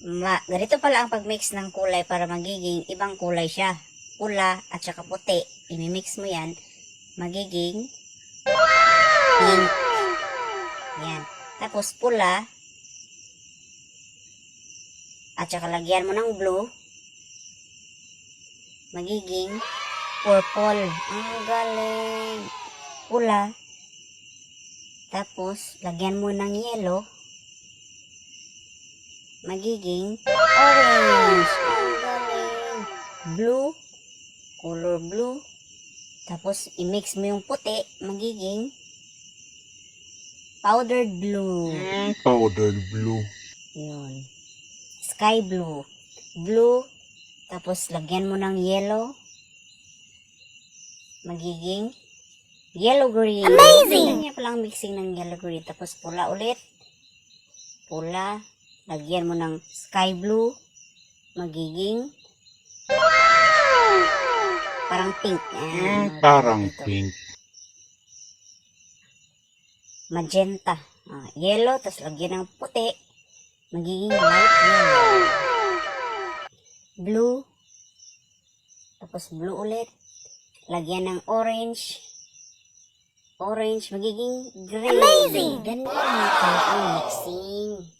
Ganito pala ang pagmix ng kulay para magiging ibang kulay siya. Pula at saka puti. Imimix mo yan, magiging pink. Yan. Tapos pula at saka lagyan mo ng blue, magiging purple. Ang galing. Pula. Tapos lagyan mo ng yellow, magiging orange. Ang galing. Blue, color blue. Tapos i-mix mo yung puti, magiging powdered blue. Powdered blue. Yun. Sky blue. Blue. Tapos lagyan mo ng yellow, magiging yellow green. Amazing! Ganyan palang mixing ng yellow green. Tapos pula ulit. Pula. Lagyan mo ng sky blue, magiging parang pink. Parang pink. Magenta. Yellow, tapos lagyan ng puti, magiging light yellow. Blue. Tapos blue ulit. Lagyan ng orange. Orange, magiging gray. Amazing! Ganyan ang mixing.